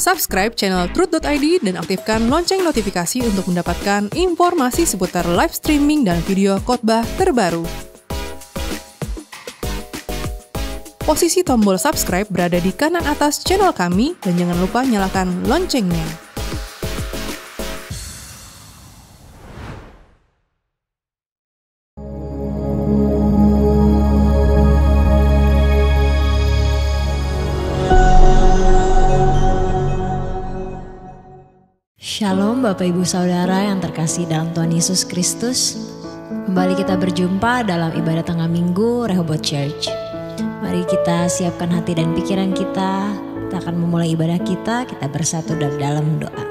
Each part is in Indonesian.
Subscribe channel Truth.id dan aktifkan lonceng notifikasi untuk mendapatkan informasi seputar live streaming dan video khotbah terbaru. Posisi tombol subscribe berada di kanan atas channel kami dan jangan lupa nyalakan loncengnya. Shalom Bapak Ibu Saudara yang terkasih dalam Tuhan Yesus Kristus. Kembali kita berjumpa dalam ibadah tengah minggu Rehoboth Church. Mari kita siapkan hati dan pikiran kita. Kita akan memulai ibadah kita bersatu dalam doa.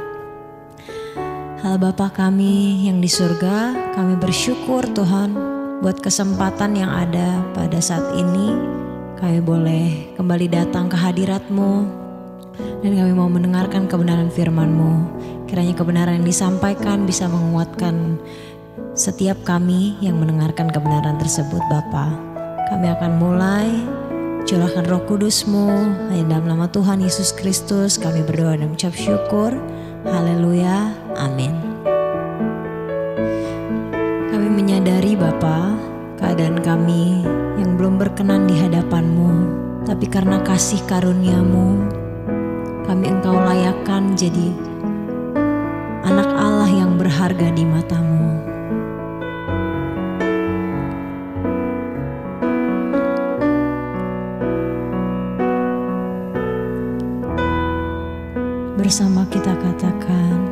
Allah Bapa kami yang di surga, kami bersyukur Tuhan buat kesempatan yang ada pada saat ini. Kami boleh kembali datang ke hadirat-Mu. Dan kami mau mendengarkan kebenaran firman-Mu. Kiranya kebenaran yang disampaikan bisa menguatkan setiap kami yang mendengarkan kebenaran tersebut Bapa. Kami akan mulai, curahkan Roh Kudus-Mu. Hanya dalam nama Tuhan Yesus Kristus kami berdoa dan mengucap syukur. Haleluya, amin. Kami menyadari Bapa, keadaan kami yang belum berkenan di hadapan-Mu. Tapi karena kasih karunia-Mu, kami Engkau layakkan jadi anak Allah yang berharga di mata-Mu. Bersama kita katakan,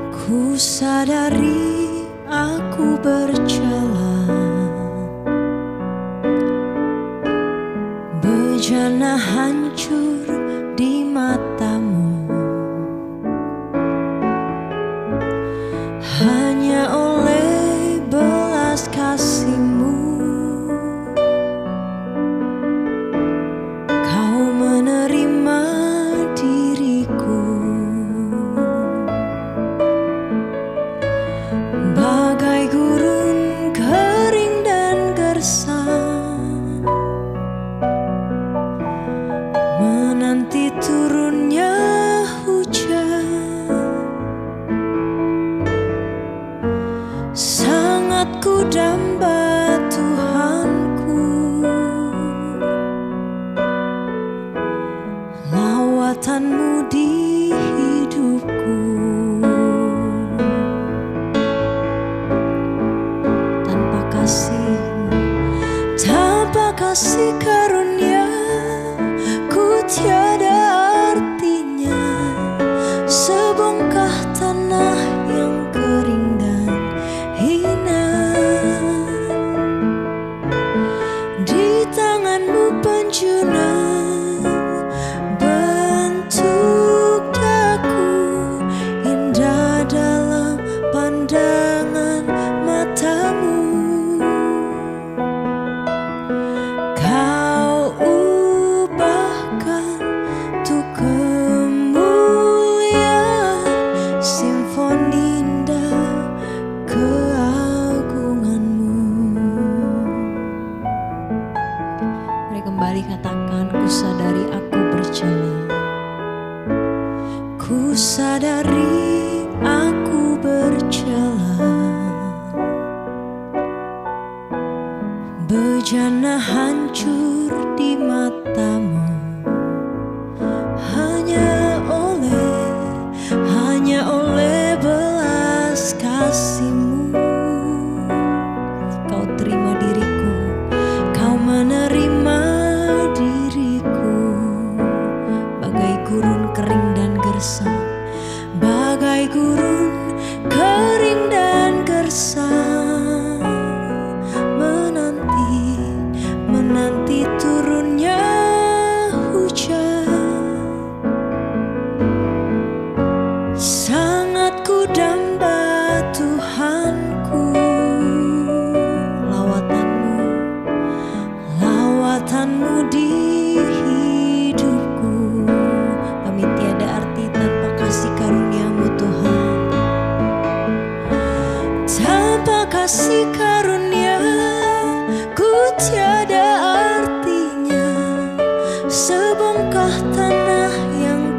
ku sadari aku berjalan, bejana hancur di mata-Mu, hanya oleh belas kasih-Mu Kau menerima diriku. Bagai gurun kering dan gersang, menanti turunnya hujan. Sangat ku damba Tuhanku, lawatan-Mu di hidupku. Tanpa kasih karunia ku tiada artinya, sebongkah tanah yang kering dan hina. Di tangan-Mu penjuna bentuk daku, indah dalam pandangan mata-Mu. Kau ubahkan untuk kemuliaan, simfoni indah keagungan-Mu. Mari kembali katakan, ku sadari aku berjalan, ku sadari aku berjalan, bejana hancur di mata-Mu, hanya oleh belas kasih-Mu Kau terima diriku, Kau menerima diriku. Bagai gurun kering dan gersang, bagai gurun kering dan gersang, menanti turunnya hujan. Sangat ku damba Tuhanku, lawatan-Mu di hidupku. Kami tiada arti tanpa kasih karunia-Mu Tuhan. Tanpa kasih karunia ku tiada artinya, sebongkah tanah yang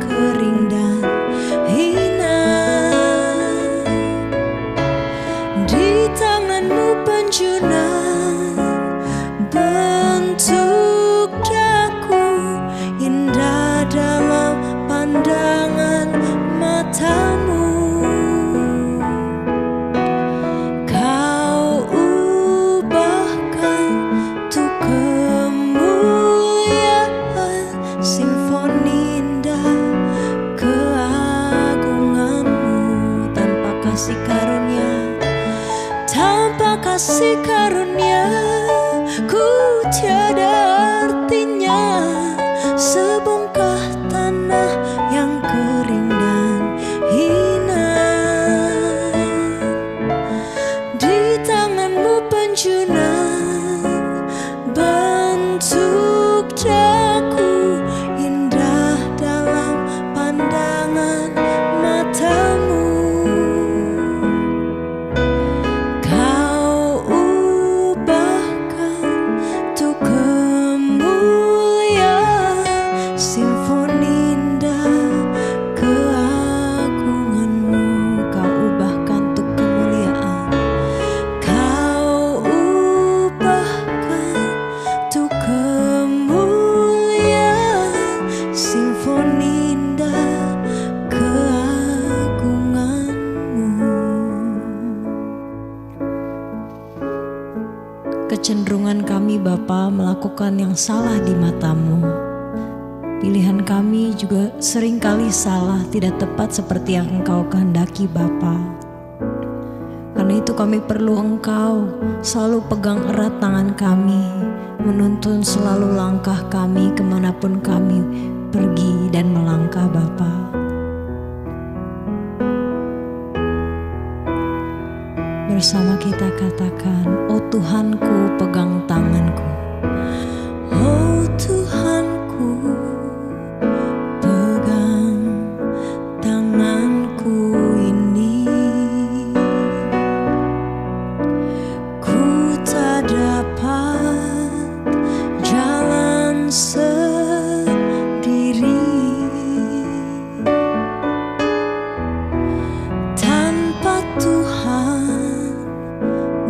sebongkah tanah yang kering dan hina. Di tanganmu penjuna bentuk daku, indah dalam pandangan matamu. Kau ubahkan untuk kemuliaan, simfoni indah keagunganmu. Kau ubahkan untuk kemuliaan, kau ubahkan untuk kemuliaan, simfoni indah keagunganmu. Kecenderungan kami Bapa melakukan yang salah di matamu. Pilihan kami juga seringkali salah, tidak tepat seperti yang Engkau kehendaki Bapa. Karena itu kami perlu Engkau selalu pegang erat tangan kami, menuntun selalu langkah kami kemanapun kami pergi dan melangkah Bapa. Bersama kita katakan, oh Tuhanku pegang tanganku. Oh Tuhanku, pegang tanganku ini. Ku tak dapat jalan sendiri tanpa Tuhan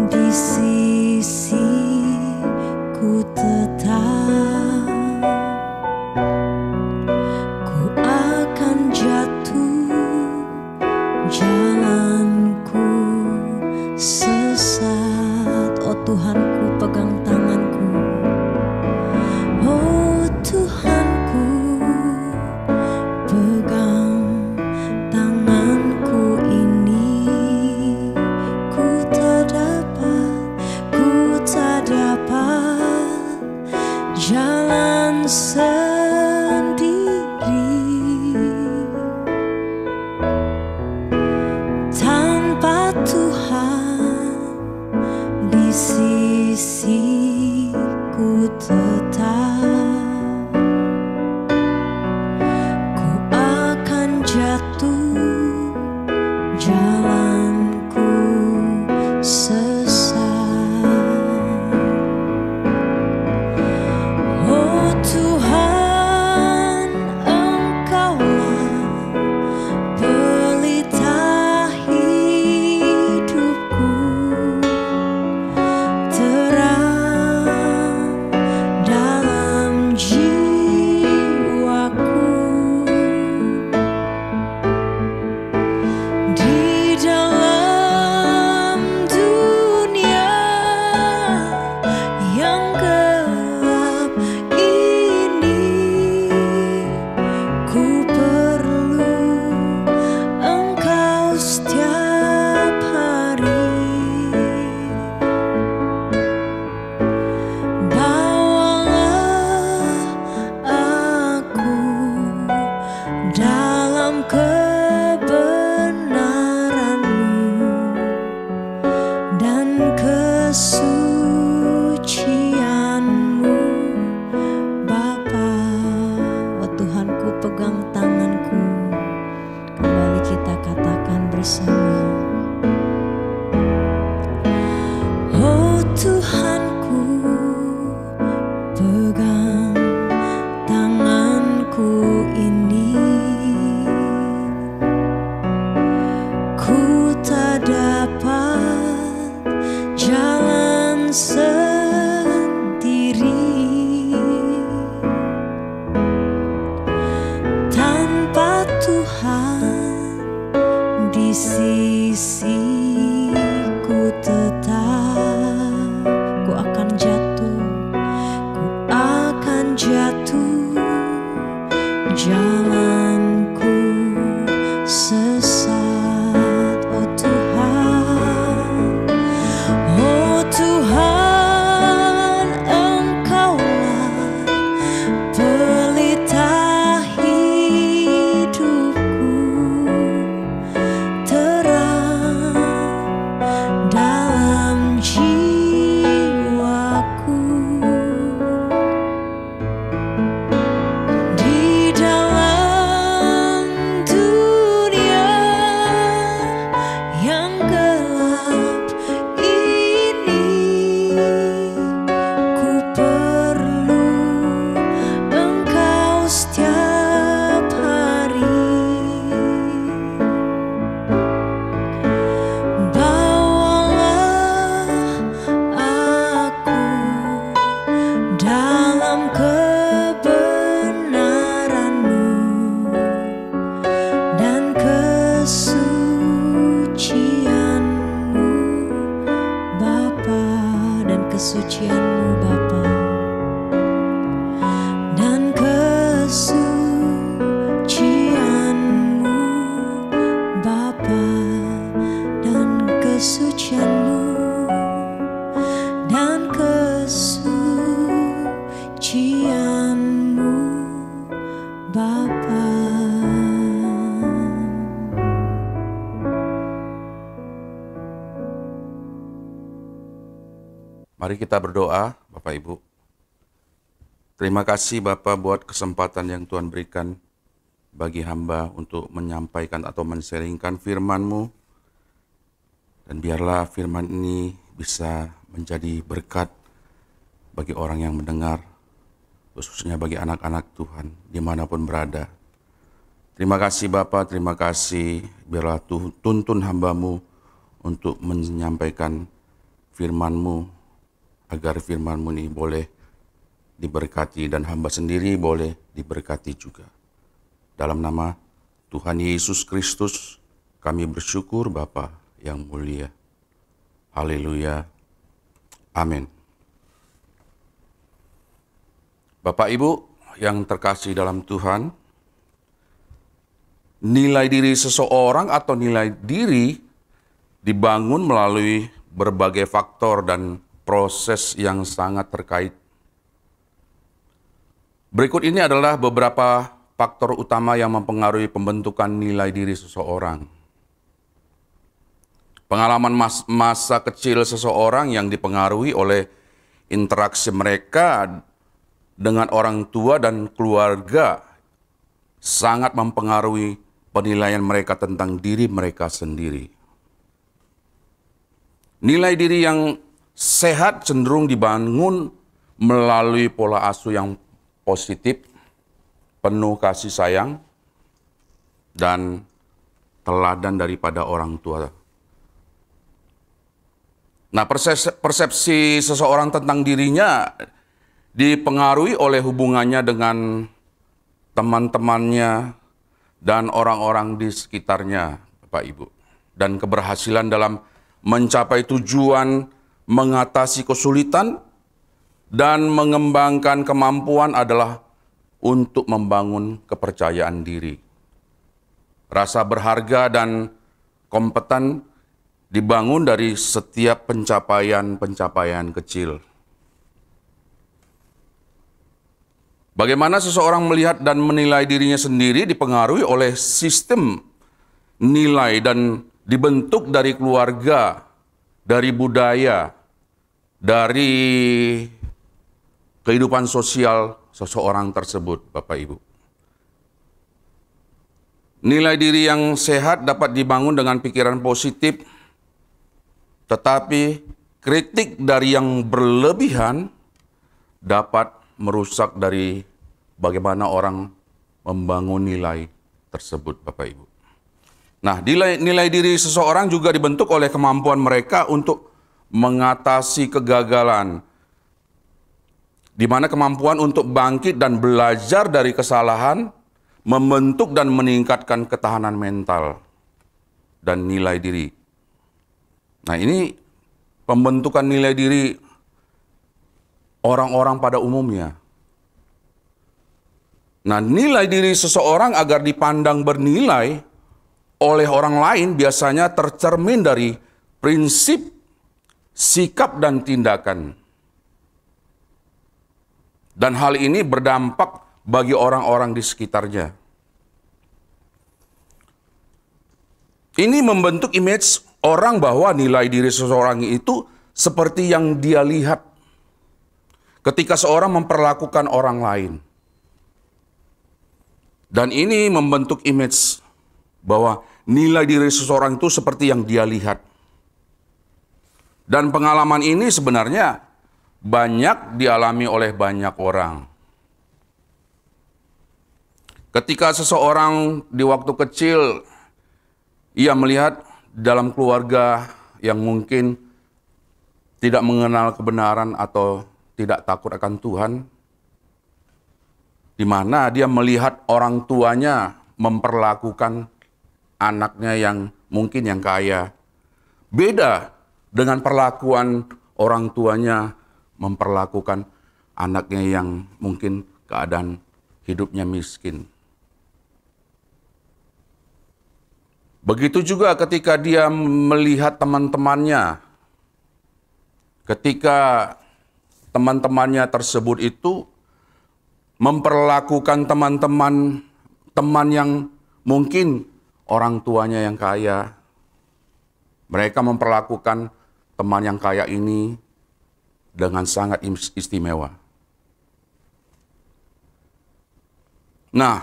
di sisiku tetap. Ku akan jatuh, jalanku sesat. Oh Tuhanku pegang tanganku. Oh Tuhanku, pegang tanganku ini. Ku tak dapat jalan sendiri tanpa Tuhan di sisiku tetap. Ku akan jatuh, jalanku sesat. Oh Tuhan, Engkaulah pelita hidupku, terang dalam jiwaku. Di dalam dunia yang gelap ini, ku perlu Engkau setiap hari. Bawalah aku dalam kebenaran-Mu dan kesucian-Mu Bapa. Oh Tuhanku pegang tanganku. Kembali kita katakan bersama. Oh Tuhanku, pegang tanganku ini. Ku tak dapat jalan sendiri tanpa Tuhan di sisiku tetap. Ku akan jatuh, jalanku sesat. Oh Tuhan, oh Tuhan, Engkaulah pelita Bapa. Mari kita berdoa, Bapak Ibu. Terima kasih Bapak buat kesempatan yang Tuhan berikan bagi hamba untuk menyampaikan atau men-sharingkan firman-Mu. Dan biarlah firman ini bisa menjadi berkat bagi orang yang mendengar, khususnya bagi anak-anak Tuhan, dimanapun berada. Terima kasih Bapak, terima kasih. Biarlah tuntun hamba-Mu untuk menyampaikan firman-Mu, agar firman-Mu ini boleh diberkati dan hamba sendiri boleh diberkati juga. Dalam nama Tuhan Yesus Kristus, kami bersyukur Bapa yang mulia. Haleluya. Amin. Bapak Ibu yang terkasih dalam Tuhan, nilai diri seseorang atau nilai diri dibangun melalui berbagai faktor dan proses yang sangat terkait. Berikut ini adalah beberapa faktor utama yang mempengaruhi pembentukan nilai diri seseorang. Pengalaman masa kecil seseorang yang dipengaruhi oleh interaksi mereka dengan orang tua dan keluarga sangat mempengaruhi penilaian mereka tentang diri mereka sendiri. Nilai diri yang sehat cenderung dibangun melalui pola asuh yang positif, penuh kasih sayang, dan teladan daripada orang tua. Nah, persepsi seseorang tentang dirinya dipengaruhi oleh hubungannya dengan teman-temannya dan orang-orang di sekitarnya, Bapak Ibu. Dan keberhasilan dalam mencapai tujuan, mengatasi kesulitan, dan mengembangkan kemampuan adalah untuk membangun kepercayaan diri. Rasa berharga dan kompeten dibangun dari setiap pencapaian-pencapaian kecil. Bagaimana seseorang melihat dan menilai dirinya sendiri dipengaruhi oleh sistem nilai dan dibentuk dari keluarga, dari budaya, dari kehidupan sosial seseorang tersebut, Bapak Ibu. Nilai diri yang sehat dapat dibangun dengan pikiran positif, tetapi kritik dari yang berlebihan dapat merusak dari bagaimana orang membangun nilai tersebut, Bapak Ibu. Nah, nilai diri seseorang juga dibentuk oleh kemampuan mereka untuk mengatasi kegagalan, di mana kemampuan untuk bangkit dan belajar dari kesalahan membentuk dan meningkatkan ketahanan mental dan nilai diri. Nah, ini pembentukan nilai diri orang-orang pada umumnya. Nah, nilai diri seseorang agar dipandang bernilai oleh orang lain biasanya tercermin dari prinsip, sikap, dan tindakan. Dan hal ini berdampak bagi orang-orang di sekitarnya. Ini membentuk image orang bahwa nilai diri seseorang itu seperti yang dia lihat ketika seorang memperlakukan orang lain. Dan ini membentuk image bahwa nilai diri seseorang itu seperti yang dia lihat. Dan pengalaman ini sebenarnya banyak dialami oleh banyak orang. Ketika seseorang di waktu kecil, ia melihat dalam keluarga yang mungkin tidak mengenal kebenaran atau tidak takut akan Tuhan, di mana dia melihat orang tuanya memperlakukan anaknya yang mungkin yang kaya. Beda dengan perlakuan orang tuanya memperlakukan anaknya yang mungkin keadaan hidupnya miskin. Begitu juga ketika dia melihat teman-temannya. Ketika teman-temannya tersebut itu memperlakukan teman yang mungkin orang tuanya yang kaya. Mereka memperlakukan teman yang kaya ini dengan sangat istimewa. Nah,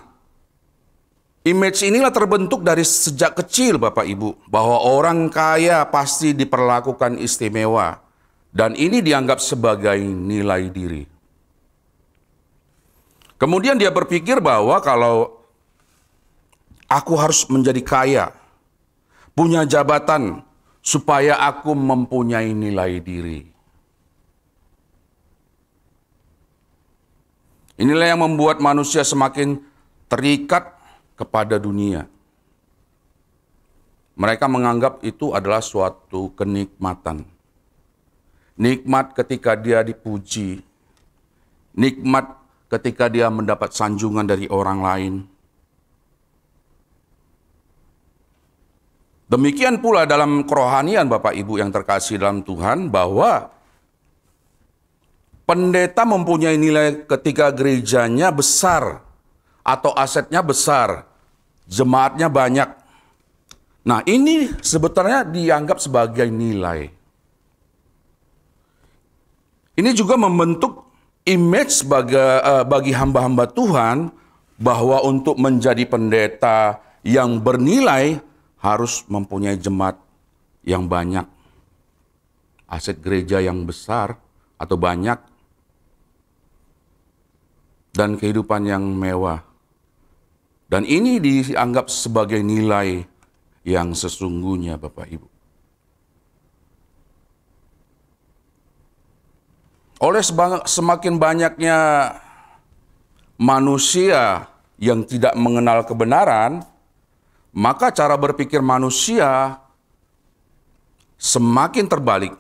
image inilah terbentuk dari sejak kecil Bapak Ibu, bahwa orang kaya pasti diperlakukan istimewa, dan ini dianggap sebagai nilai diri. Kemudian dia berpikir bahwa kalau aku harus menjadi kaya, punya jabatan, supaya aku mempunyai nilai diri. Inilah yang membuat manusia semakin terikat kepada dunia. Mereka menganggap itu adalah suatu kenikmatan. Nikmat ketika dia dipuji. Nikmat ketika dia mendapat sanjungan dari orang lain. Demikian pula dalam kerohanian Bapak Ibu yang terkasih dalam Tuhan, bahwa pendeta mempunyai nilai ketika gerejanya besar atau asetnya besar, jemaatnya banyak. Nah, ini sebetulnya dianggap sebagai nilai. Ini juga membentuk image bagi hamba-hamba Tuhan bahwa untuk menjadi pendeta yang bernilai harus mempunyai jemaat yang banyak, aset gereja yang besar atau banyak, dan kehidupan yang mewah. Dan ini dianggap sebagai nilai yang sesungguhnya Bapak Ibu. Oleh semakin banyaknya manusia yang tidak mengenal kebenaran, maka cara berpikir manusia semakin terbalik.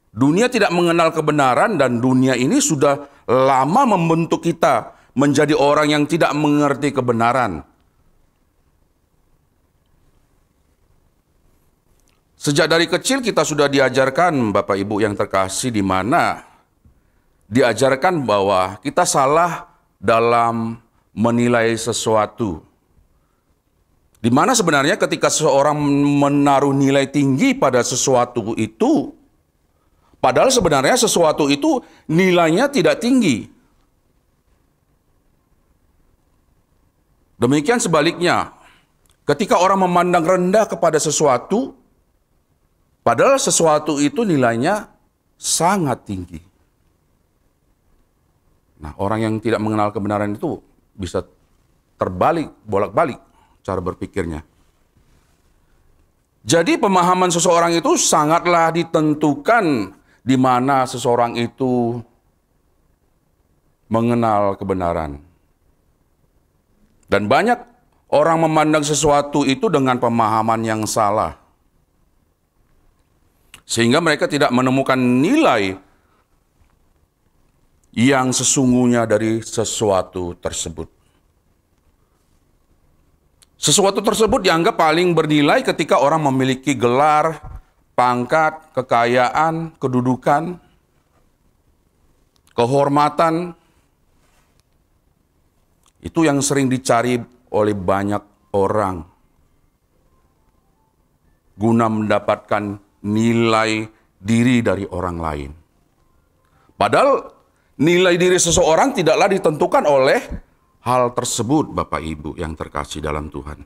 Dunia tidak mengenal kebenaran, dan dunia ini sudah lama membentuk kita menjadi orang yang tidak mengerti kebenaran. Sejak dari kecil kita sudah diajarkan, Bapak Ibu yang terkasih, di mana diajarkan bahwa kita salah dalam menilai sesuatu. Di mana sebenarnya ketika seseorang menaruh nilai tinggi pada sesuatu itu, padahal sebenarnya sesuatu itu nilainya tidak tinggi. Demikian sebaliknya, ketika orang memandang rendah kepada sesuatu, padahal sesuatu itu nilainya sangat tinggi. Nah, orang yang tidak mengenal kebenaran itu bisa terbalik, bolak-balik cara berpikirnya. Jadi pemahaman seseorang itu sangatlah ditentukan di mana seseorang itu mengenal kebenaran. Dan banyak orang memandang sesuatu itu dengan pemahaman yang salah, sehingga mereka tidak menemukan nilai yang sesungguhnya dari sesuatu tersebut. Sesuatu tersebut dianggap paling bernilai ketika orang memiliki gelar, pangkat, kekayaan, kedudukan, kehormatan. Itu yang sering dicari oleh banyak orang guna mendapatkan nilai diri dari orang lain. Padahal nilai diri seseorang tidaklah ditentukan oleh hal tersebut, Bapak Ibu yang terkasih dalam Tuhan.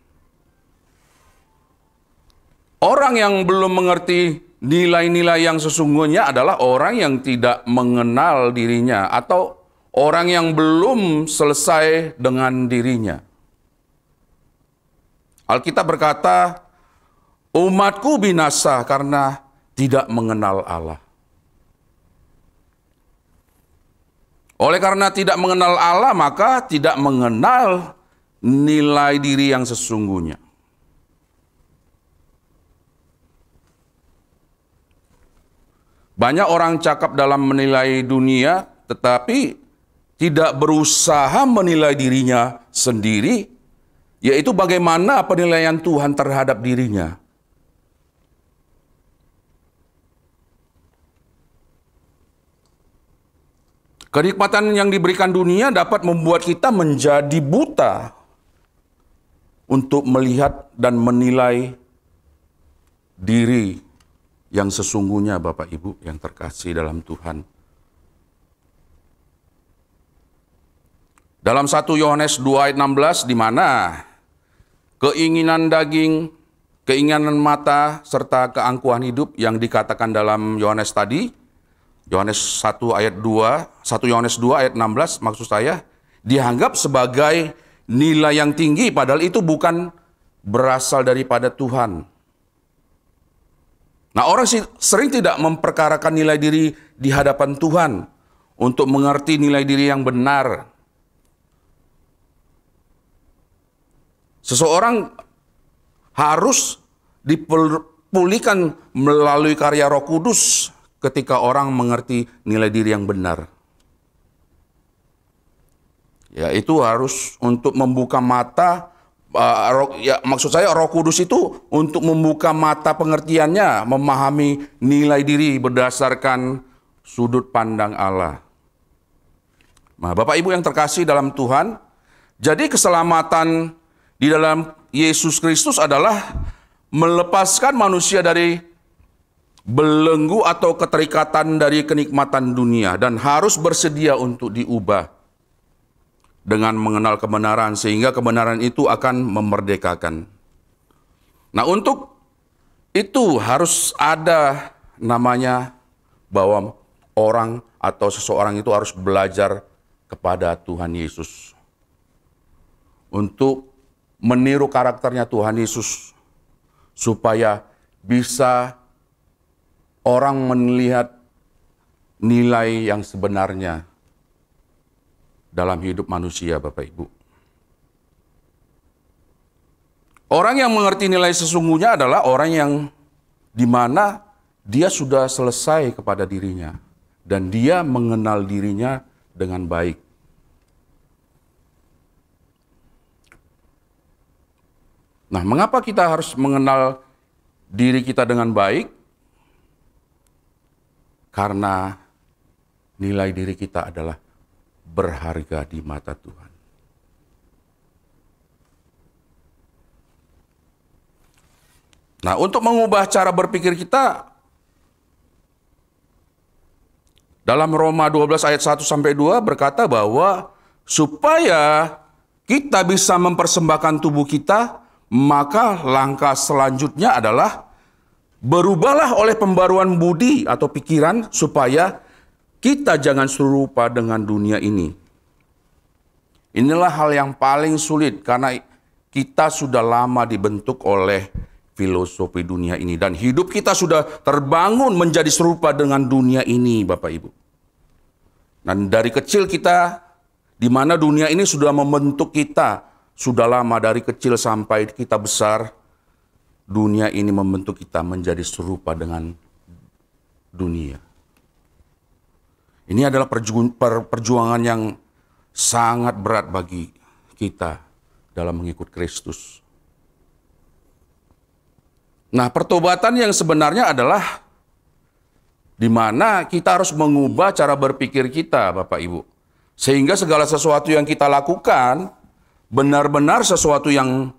Orang yang belum mengerti nilai-nilai yang sesungguhnya adalah orang yang tidak mengenal dirinya atau orang yang belum selesai dengan dirinya. Alkitab berkata, umatku binasa karena tidak mengenal Allah. Oleh karena tidak mengenal Allah, maka tidak mengenal nilai diri yang sesungguhnya. Banyak orang cakap dalam menilai dunia, tetapi tidak berusaha menilai dirinya sendiri, yaitu bagaimana penilaian Tuhan terhadap dirinya. Kenikmatan yang diberikan dunia dapat membuat kita menjadi buta untuk melihat dan menilai diri yang sesungguhnya, Bapak Ibu yang terkasih dalam Tuhan. Dalam 1 Yohanes 2 ayat 16, di mana keinginan daging, keinginan mata, serta keangkuhan hidup yang dikatakan dalam Yohanes tadi, Yohanes 1 ayat 2, 1 Yohanes 2 ayat 16 maksud saya, dianggap sebagai nilai yang tinggi, padahal itu bukan berasal daripada Tuhan. Nah, orang sering tidak memperkarakan nilai diri di hadapan Tuhan untuk mengerti nilai diri yang benar. Seseorang harus dipulihkan melalui karya Roh Kudus ketika orang mengerti nilai diri yang benar. Yaitu harus untuk membuka mata, maksud saya Roh Kudus itu untuk membuka mata pengertiannya, memahami nilai diri berdasarkan sudut pandang Allah. Nah, Bapak Ibu yang terkasih dalam Tuhan, jadi keselamatan di dalam Yesus Kristus adalah melepaskan manusia dari belenggu atau keterikatan dari kenikmatan dunia dan harus bersedia untuk diubah dengan mengenal kebenaran, sehingga kebenaran itu akan memerdekakan. Nah, untuk itu harus ada namanya bahwa orang atau seseorang itu harus belajar kepada Tuhan Yesus untuk meniru karakternya Tuhan Yesus, supaya bisa orang melihat nilai yang sebenarnya dalam hidup manusia, Bapak Ibu. Orang yang mengerti nilai sesungguhnya adalah orang yang di mana dia sudah selesai kepada dirinya dan dia mengenal dirinya dengan baik. Nah, mengapa kita harus mengenal diri kita dengan baik? Karena nilai diri kita adalah berharga di mata Tuhan. Nah, untuk mengubah cara berpikir kita, dalam Roma 12 ayat 1-2 berkata bahwa supaya kita bisa mempersembahkan tubuh kita, maka langkah selanjutnya adalah berubahlah oleh pembaruan budi atau pikiran supaya kita jangan serupa dengan dunia ini. Inilah hal yang paling sulit karena kita sudah lama dibentuk oleh filosofi dunia ini dan hidup kita sudah terbangun menjadi serupa dengan dunia ini, Bapak Ibu. Dan dari kecil kita, di mana dunia ini sudah membentuk kita, sudah lama dari kecil sampai kita besar, dunia ini membentuk kita menjadi serupa dengan dunia. Ini adalah perjuangan yang sangat berat bagi kita dalam mengikut Kristus. Nah, pertobatan yang sebenarnya adalah di mana kita harus mengubah cara berpikir kita, Bapak Ibu. Sehingga segala sesuatu yang kita lakukan benar-benar sesuatu yang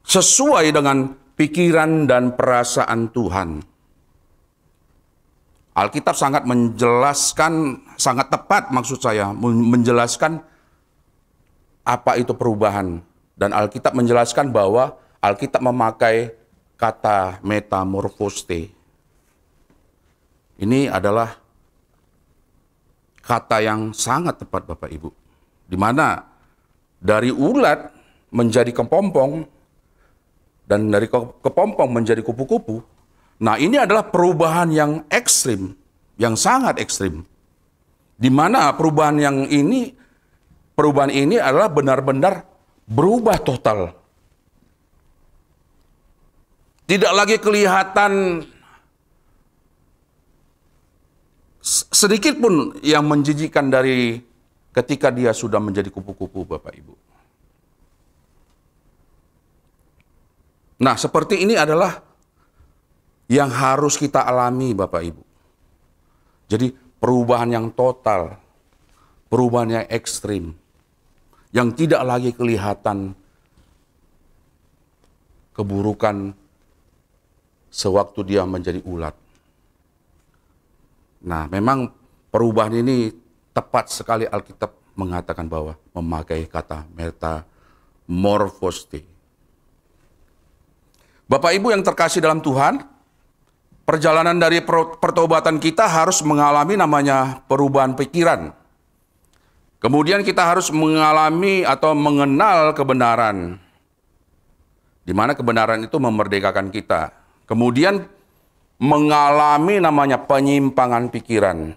sesuai dengan pikiran dan perasaan Tuhan. Alkitab sangat menjelaskan, sangat tepat maksud saya, menjelaskan apa itu perubahan. Dan Alkitab menjelaskan bahwa Alkitab memakai kata metamorfoste. Ini adalah kata yang sangat tepat, Bapak Ibu. Di mana dari ulat menjadi kepompong dan dari kepompong menjadi kupu-kupu. Nah, ini adalah perubahan yang ekstrim, yang sangat ekstrim. Di mana perubahan ini adalah benar-benar berubah total. Tidak lagi kelihatan sedikit pun yang menjijikkan dari ketika dia sudah menjadi kupu-kupu, Bapak Ibu. Nah, seperti ini adalah yang harus kita alami, Bapak Ibu. Jadi perubahan yang total perubahan yang ekstrim, yang tidak lagi kelihatan keburukan sewaktu dia menjadi ulat. Nah, memang perubahan ini tepat sekali Alkitab mengatakan bahwa memakai kata metamorphose. Bapak Ibu yang terkasih dalam Tuhan, perjalanan dari pertobatan kita harus mengalami namanya perubahan pikiran. Kemudian kita harus mengalami atau mengenal kebenaran, di mana kebenaran itu memerdekakan kita. Kemudian mengalami namanya penyimpangan pikiran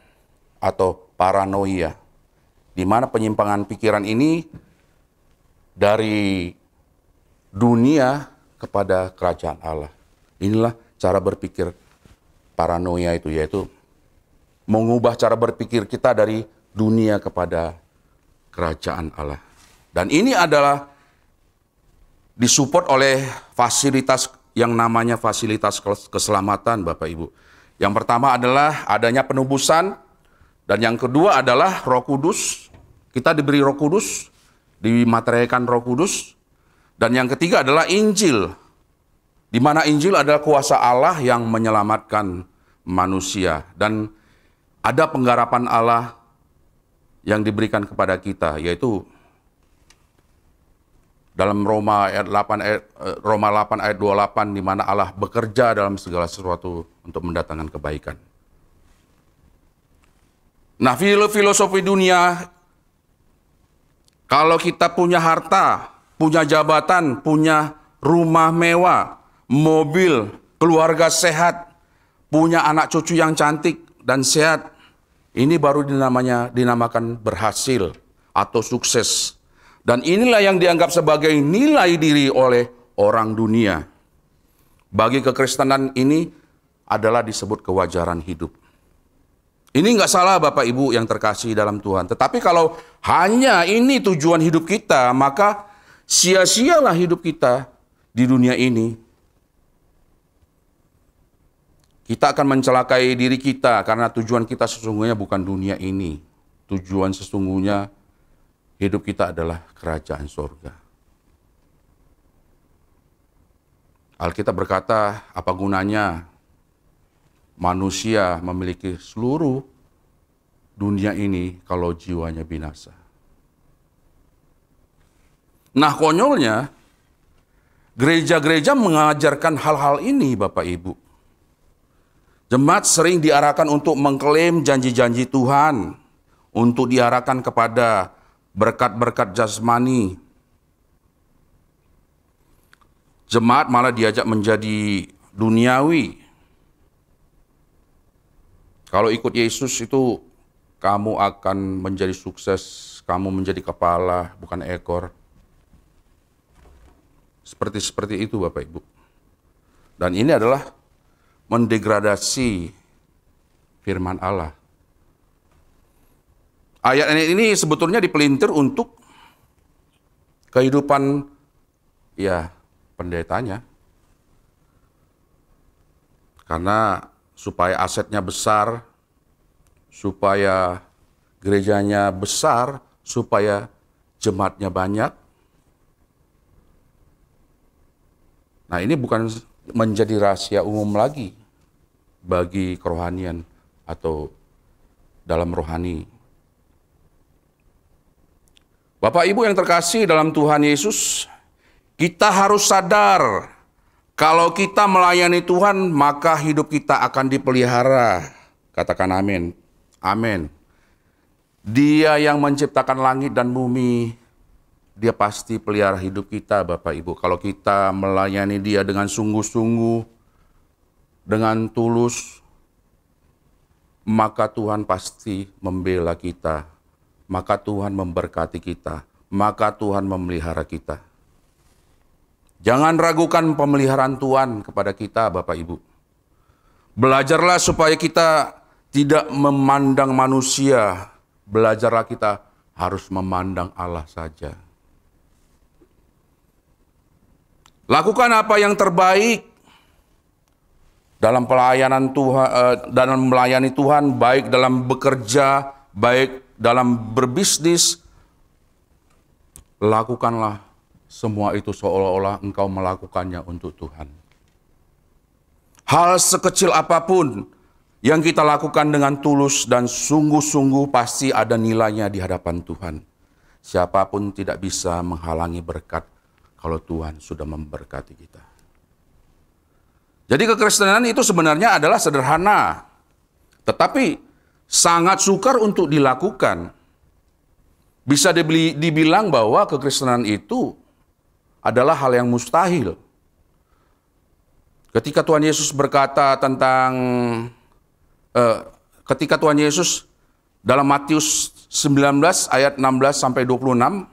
atau paranoia, di mana penyimpangan pikiran ini dari dunia kepada kerajaan Allah. Inilah cara berpikir paranoia itu, yaitu mengubah cara berpikir kita dari dunia kepada kerajaan Allah. Dan ini adalah disupport oleh fasilitas yang namanya fasilitas keselamatan, Bapak Ibu. Yang pertama adalah adanya penebusan, dan yang kedua adalah Roh Kudus. Kita diberi Roh Kudus, dimateraikan Roh Kudus. Dan yang ketiga adalah Injil, di mana Injil adalah kuasa Allah yang menyelamatkan manusia. Dan ada penggarapan Allah yang diberikan kepada kita, yaitu dalam Roma 8 ayat 28, di mana Allah bekerja dalam segala sesuatu untuk mendatangkan kebaikan. Nah, filosofi dunia, kalau kita punya harta, punya jabatan, punya rumah mewah, mobil, keluarga sehat, punya anak cucu yang cantik dan sehat, ini baru dinamakan berhasil atau sukses. Dan inilah yang dianggap sebagai nilai diri oleh orang dunia. Bagi kekristenan ini adalah disebut kewajaran hidup. Ini nggak salah Bapak Ibu yang terkasih dalam Tuhan. Tetapi kalau hanya ini tujuan hidup kita, maka sia-sialah hidup kita di dunia ini. Kita akan mencelakai diri kita karena tujuan kita sesungguhnya bukan dunia ini. Tujuan sesungguhnya hidup kita adalah kerajaan surga. Alkitab berkata, apa gunanya manusia memiliki seluruh dunia ini kalau jiwanya binasa? Nah, konyolnya, gereja-gereja mengajarkan hal-hal ini, Bapak Ibu. Jemaat sering diarahkan untuk mengklaim janji-janji Tuhan, untuk diarahkan kepada berkat-berkat jasmani. Jemaat malah diajak menjadi duniawi. Kalau ikut Yesus itu kamu akan menjadi sukses, kamu menjadi kepala, bukan ekor. Seperti itu Bapak Ibu. Dan ini adalah mendegradasi firman Allah. Ayat ini sebetulnya dipelintir untuk kehidupan pendetanya. Karena supaya asetnya besar, supaya gerejanya besar, supaya jemaatnya banyak. Nah, ini bukan menjadi rahasia umum lagi bagi kerohanian atau dalam rohani. Bapak Ibu yang terkasih dalam Tuhan Yesus, kita harus sadar kalau kita melayani Tuhan, maka hidup kita akan dipelihara. Katakan amin. Amin. Dia yang menciptakan langit dan bumi, dia pasti pelihara hidup kita, Bapak Ibu. Kalau kita melayani dia dengan sungguh-sungguh, dengan tulus, maka Tuhan pasti membela kita. Maka Tuhan memberkati kita, maka Tuhan memelihara kita. Jangan ragukan pemeliharaan Tuhan kepada kita, Bapak Ibu. Belajarlah supaya kita tidak memandang manusia. Belajarlah kita harus memandang Allah saja. Lakukan apa yang terbaik dalam pelayanan Tuhan, dalam melayani Tuhan, baik dalam bekerja, baik dalam berbisnis, lakukanlah semua itu seolah-olah engkau melakukannya untuk Tuhan. Hal sekecil apapun yang kita lakukan dengan tulus dan sungguh-sungguh pasti ada nilainya di hadapan Tuhan. Siapapun tidak bisa menghalangi berkat kalau Tuhan sudah memberkati kita. Jadi kekristenan itu sebenarnya adalah sederhana, tetapi sangat sukar untuk dilakukan. Bisa dibilang bahwa kekristenan itu adalah hal yang mustahil. Ketika Tuhan Yesus berkata tentang, ketika Tuhan Yesus dalam Matius 19 ayat 16 sampai 26,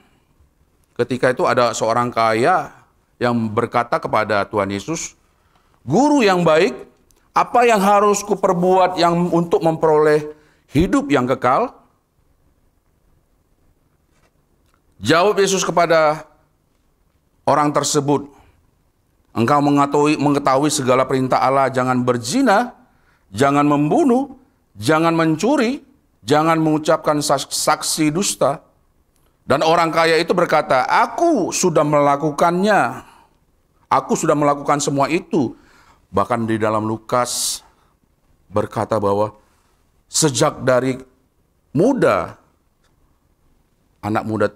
ketika itu ada seorang kaya yang berkata kepada Tuhan Yesus, "Guru yang baik, apa yang harus kuperbuat untuk memperoleh hidup yang kekal?" Jawab Yesus kepada orang tersebut, "Engkau mengetahui segala perintah Allah, jangan berzina, jangan membunuh, jangan mencuri, jangan mengucapkan saksi dusta." Dan orang kaya itu berkata, "Aku sudah melakukannya. Aku sudah melakukan semua itu." Bahkan di dalam Lukas berkata bahwa sejak dari muda, anak muda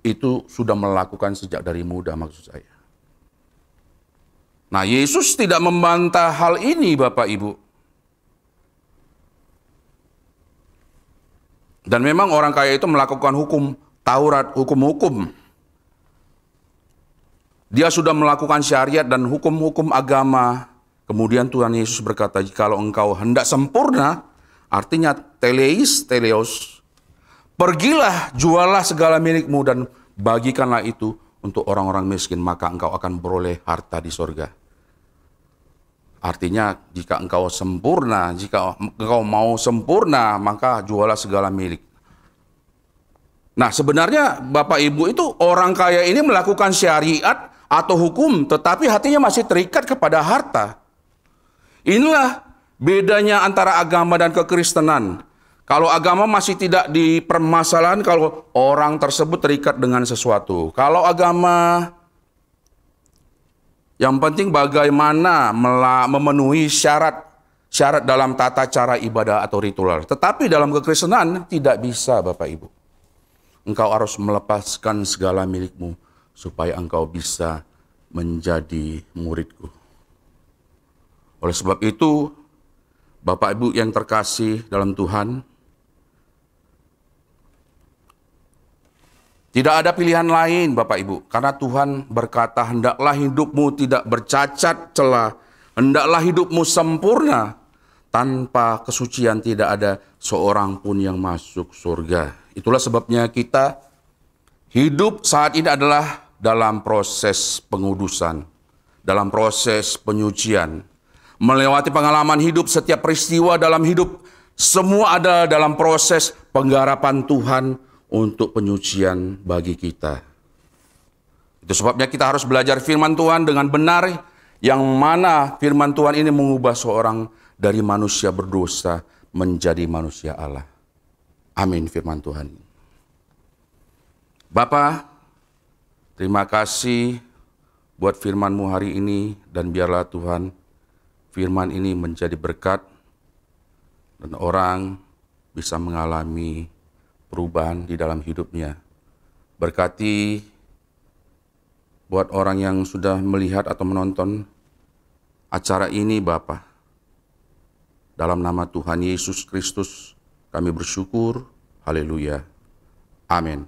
itu sudah melakukan sejak dari muda, maksud saya. Nah, Yesus tidak membantah hal ini, Bapak Ibu. Dan memang orang kaya itu melakukan hukum Taurat, hukum-hukum. Dia sudah melakukan syariat dan hukum-hukum agama. Kemudian Tuhan Yesus berkata, "Jikalau engkau hendak sempurna," artinya teleos, "pergilah, jualah segala milikmu dan bagikanlah itu untuk orang-orang miskin, maka engkau akan beroleh harta di sorga." Artinya jika engkau sempurna, jika engkau mau sempurna, maka jualah segala milik. Nah, sebenarnya Bapak Ibu itu orang kaya ini melakukan syariat atau hukum, tetapi hatinya masih terikat kepada harta. Inilah bedanya antara agama dan kekristenan. Kalau agama masih tidak dipermasalahan kalau orang tersebut terikat dengan sesuatu. Kalau agama, yang penting bagaimana memenuhi syarat dalam tata cara ibadah atau ritual. Tetapi dalam kekristenan tidak bisa, Bapak Ibu. Engkau harus melepaskan segala milikmu supaya engkau bisa menjadi muridku. Oleh sebab itu, Bapak Ibu yang terkasih dalam Tuhan, tidak ada pilihan lain, Bapak Ibu, karena Tuhan berkata, "Hendaklah hidupmu tidak bercacat celah, hendaklah hidupmu sempurna, tanpa kesucian tidak ada seorang pun yang masuk surga." Itulah sebabnya kita hidup saat ini adalah dalam proses pengudusan, dalam proses penyucian. Melewati pengalaman hidup, setiap peristiwa dalam hidup, semua ada dalam proses penggarapan Tuhan untuk penyucian bagi kita. Itu sebabnya kita harus belajar firman Tuhan dengan benar, yang mana firman Tuhan ini mengubah seorang dari manusia berdosa menjadi manusia Allah. Amin firman Tuhan. Bapa, terima kasih buat firman-Mu hari ini, dan biarlah Tuhan firman ini menjadi berkat dan orang bisa mengalami perubahan di dalam hidupnya. Berkati buat orang yang sudah melihat atau menonton acara ini, Bapa. Dalam nama Tuhan Yesus Kristus kami bersyukur. Haleluya. Amin.